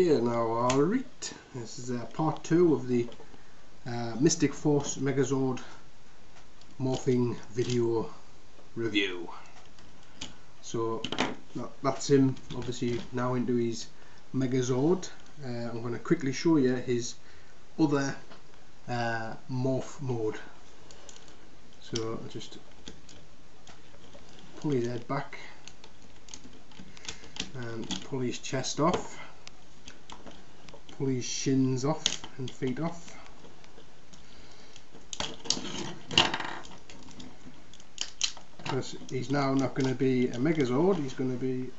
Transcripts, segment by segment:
Okay, now alright, this is part 2 of the Mystic Force Megazord morphing video review. So that's him obviously now into his Megazord. I'm going to quickly show you his other morph mode. So I'll just pull his head back and pull his chest off, pull his shins off and feet off. Because he's now not going to be a Megazord, he's going to be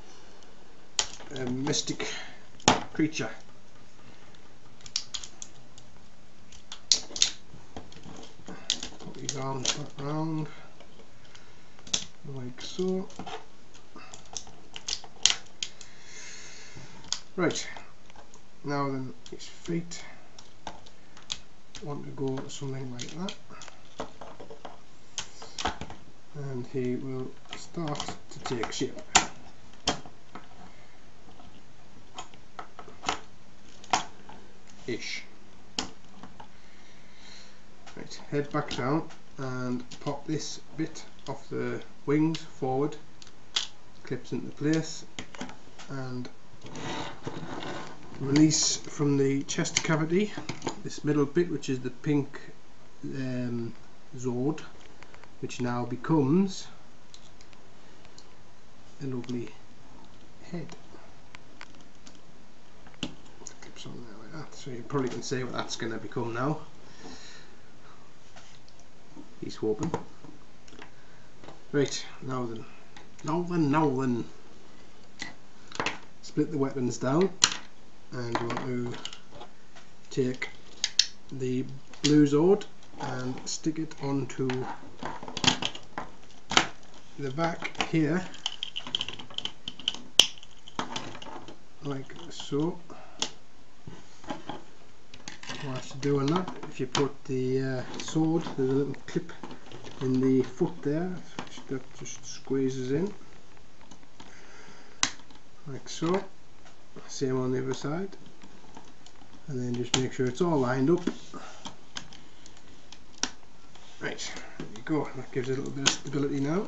a mystic creature. Put his arms back round like so. Right, now then his feet want to go something like that, and he will start to take shape. Ish. Right, head back down and pop this bit off the wings forward, clips into place, and release from the chest cavity this middle bit, which is the pink Zord, which now becomes a lovely head. Clips on there like that, so you probably can see what that's going to become now. He's hoping. Right, now then. Split the weapons down, and you want to take the blue Zord and stick it onto the back here, like so. Whilst doing that, if you put the sword, there's a little clip in the foot there that just squeezes in, like so. Same on the other side, and then just make sure it's all lined up. Right, there you go, that gives it a little bit of stability now.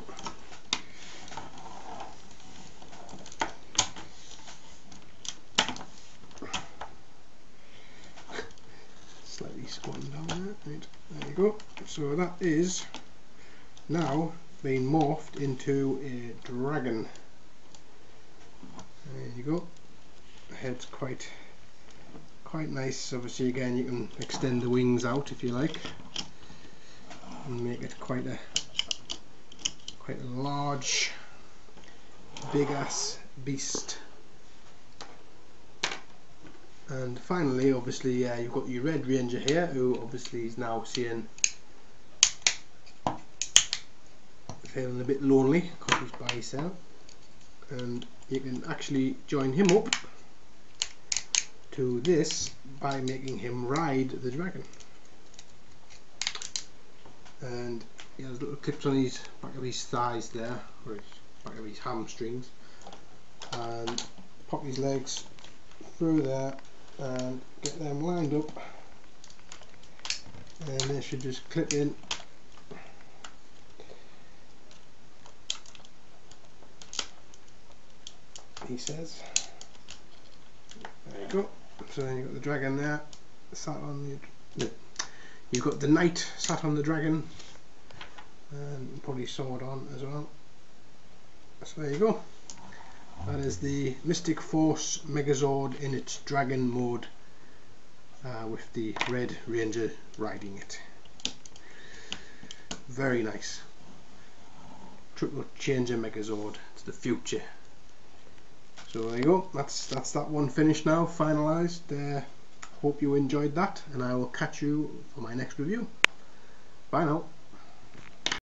Slightly squatting down there. Right, there you go. So that is now being morphed into a dragon. There you go. The head's quite nice. Obviously, again, you can extend the wings out if you like and make it quite a large, big ass beast. And finally, obviously, you've got your Red Ranger here, who obviously is now feeling a bit lonely because he's by himself, and you can actually join him up to this by making him ride the dragon. And he has little clips on his back of his thighs there, or his back of his hamstrings, and pop his legs through there and get them lined up, and they should just clip in. He says. There you go. So then you've got the dragon there sat on the you've got the knight sat on the dragon, and probably sword on as well. So there you go. That is the Mystic Force Megazord in its dragon mode, with the Red Ranger riding it. Very nice. Triple changer Megazord. It's the future. So there you go, that's that one finished now, finalised. Hope you enjoyed that, and I will catch you for my next review. Bye now.